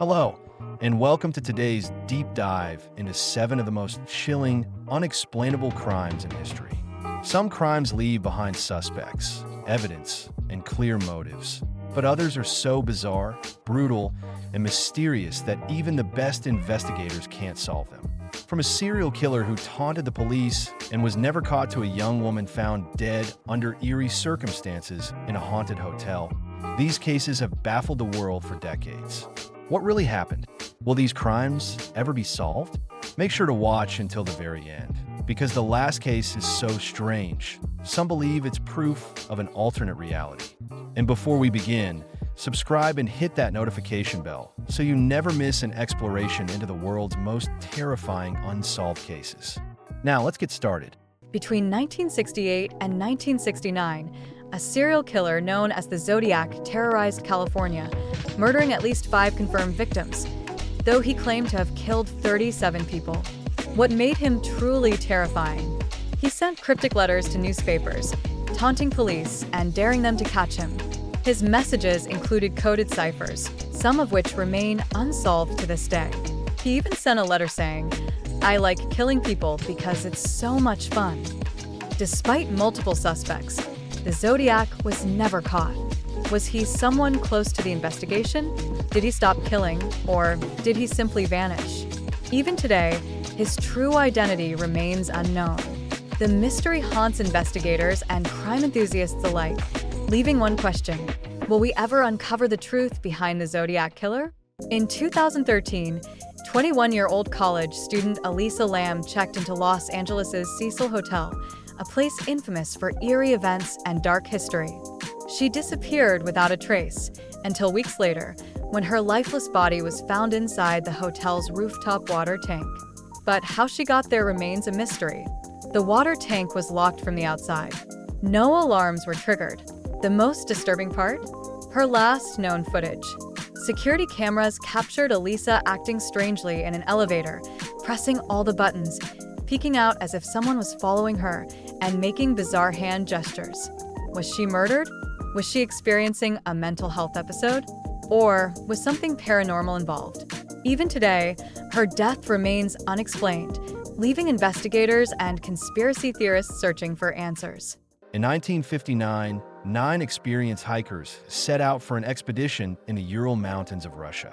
Hello, and welcome to today's deep dive into 7 of the most chilling, unexplainable crimes in history. Some crimes leave behind suspects, evidence, and clear motives, but others are so bizarre, brutal, and mysterious that even the best investigators can't solve them. From a serial killer who taunted the police and was never caught to a young woman found dead under eerie circumstances in a haunted hotel, these cases have baffled the world for decades. What really happened? Will these crimes ever be solved? Make sure to watch until the very end, because the last case is so strange. Some believe it's proof of an alternate reality. And before we begin, subscribe and hit that notification bell so you never miss an exploration into the world's most terrifying unsolved cases. Now, let's get started. Between 1968 and 1969, a serial killer known as the Zodiac terrorized California, murdering at least 5 confirmed victims, though he claimed to have killed 37 people. What made him truly terrifying? He sent cryptic letters to newspapers, taunting police and daring them to catch him. His messages included coded ciphers, some of which remain unsolved to this day. He even sent a letter saying, "I like killing people because it's so much fun." Despite multiple suspects, the Zodiac was never caught. Was he someone close to the investigation? Did he stop killing, or did he simply vanish? Even today, his true identity remains unknown. The mystery haunts investigators and crime enthusiasts alike, leaving one question: will we ever uncover the truth behind the Zodiac killer? In 2013, 21-year-old college student Elisa Lam checked into Los Angeles' Cecil Hotel, a place infamous for eerie events and dark history. She disappeared without a trace until weeks later, when her lifeless body was found inside the hotel's rooftop water tank. But how she got there remains a mystery. The water tank was locked from the outside. No alarms were triggered. The most disturbing part? Her last known footage. Security cameras captured Elisa acting strangely in an elevator, pressing all the buttons, peeking out as if someone was following her, and making bizarre hand gestures. Was she murdered? Was she experiencing a mental health episode? Or was something paranormal involved? Even today, her death remains unexplained, leaving investigators and conspiracy theorists searching for answers. In 1959, 9 experienced hikers set out for an expedition in the Ural Mountains of Russia.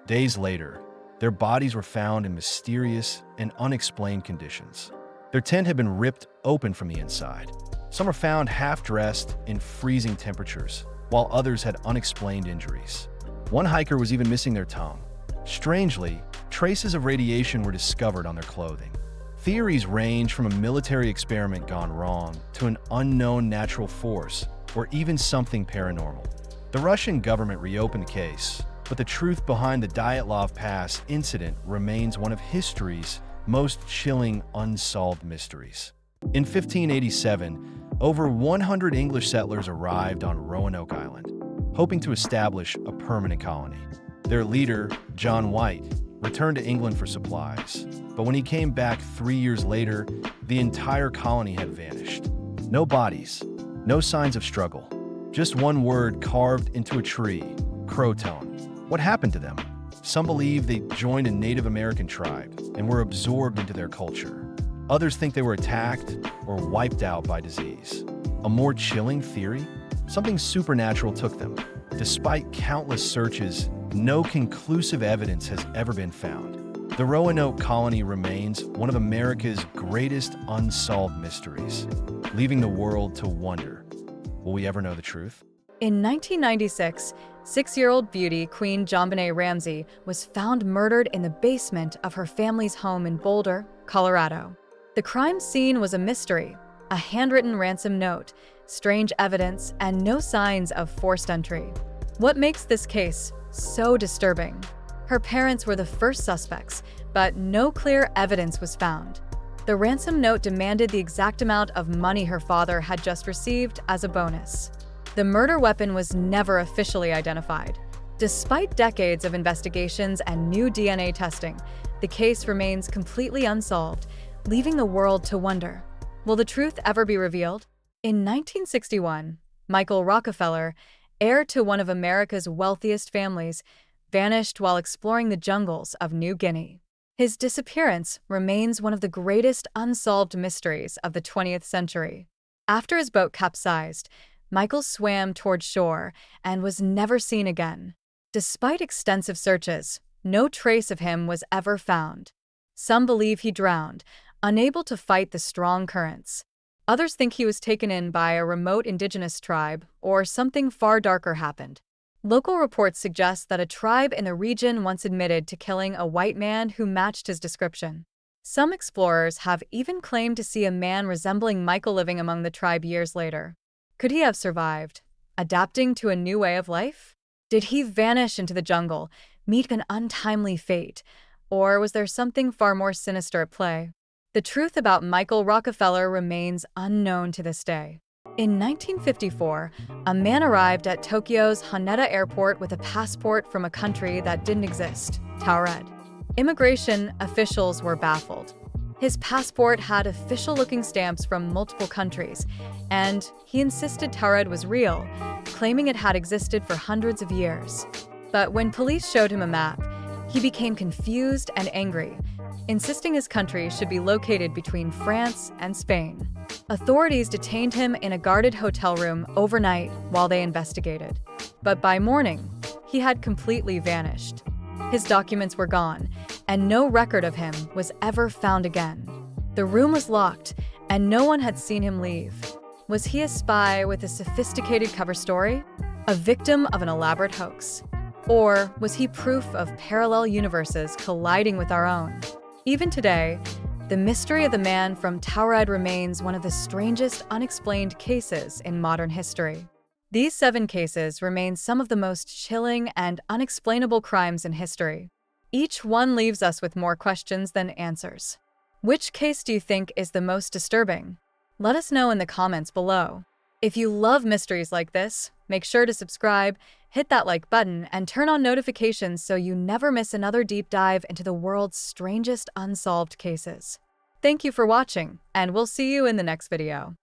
Days later, their bodies were found in mysterious and unexplained conditions. Their tent had been ripped open from the inside. Some were found half-dressed in freezing temperatures, while others had unexplained injuries. One hiker was even missing their tongue. Strangely, traces of radiation were discovered on their clothing. Theories range from a military experiment gone wrong to an unknown natural force, or even something paranormal. The Russian government reopened the case, but the truth behind the Dyatlov Pass incident remains one of history's most chilling unsolved mysteries. In 1587, over 100 English settlers arrived on Roanoke Island, hoping to establish a permanent colony. Their leader, John White, returned to England for supplies, but when he came back 3 years later, the entire colony had vanished. No bodies, no signs of struggle, just one word carved into a tree: Croton. What happened to them? Some believe they joined a Native American tribe and were absorbed into their culture. Others think they were attacked or wiped out by disease. A more chilling theory? Something supernatural took them. Despite countless searches, no conclusive evidence has ever been found. The Roanoke colony remains one of America's greatest unsolved mysteries, leaving the world to wonder. Will we ever know the truth? In 1996, 6-year-old beauty queen JonBenét Ramsey was found murdered in the basement of her family's home in Boulder, Colorado. The crime scene was a mystery: a handwritten ransom note, strange evidence, and no signs of forced entry. What makes this case so disturbing? Her parents were the first suspects, but no clear evidence was found. The ransom note demanded the exact amount of money her father had just received as a bonus. The murder weapon was never officially identified. Despite decades of investigations and new DNA testing, the case remains completely unsolved, leaving the world to wonder. Will the truth ever be revealed? In 1961, Michael Rockefeller, heir to one of America's wealthiest families, vanished while exploring the jungles of New Guinea. His disappearance remains one of the greatest unsolved mysteries of the 20th century. After his boat capsized, Michael swam toward shore and was never seen again. Despite extensive searches, no trace of him was ever found. Some believe he drowned, unable to fight the strong currents. Others think he was taken in by a remote indigenous tribe, or something far darker happened. Local reports suggest that a tribe in the region once admitted to killing a white man who matched his description. Some explorers have even claimed to see a man resembling Michael living among the tribe years later. Could he have survived, adapting to a new way of life? Did he vanish into the jungle, meet an untimely fate, or was there something far more sinister at play? The truth about Michael Rockefeller remains unknown to this day. In 1954, a man arrived at Tokyo's Haneda Airport with a passport from a country that didn't exist, Taured. Immigration officials were baffled. His passport had official-looking stamps from multiple countries, and he insisted Taured was real, claiming it had existed for hundreds of years. But when police showed him a map, he became confused and angry, insisting his country should be located between France and Spain. Authorities detained him in a guarded hotel room overnight while they investigated. But by morning, he had completely vanished. His documents were gone, and no record of him was ever found again. The room was locked, and no one had seen him leave. Was he a spy with a sophisticated cover story? A victim of an elaborate hoax? Or was he proof of parallel universes colliding with our own? Even today, the mystery of the man from Taured remains one of the strangest unexplained cases in modern history. These 7 cases remain some of the most chilling and unexplainable crimes in history. Each one leaves us with more questions than answers. Which case do you think is the most disturbing? Let us know in the comments below. If you love mysteries like this, make sure to subscribe, hit that like button, and turn on notifications so you never miss another deep dive into the world's strangest unsolved cases. Thank you for watching, and we'll see you in the next video.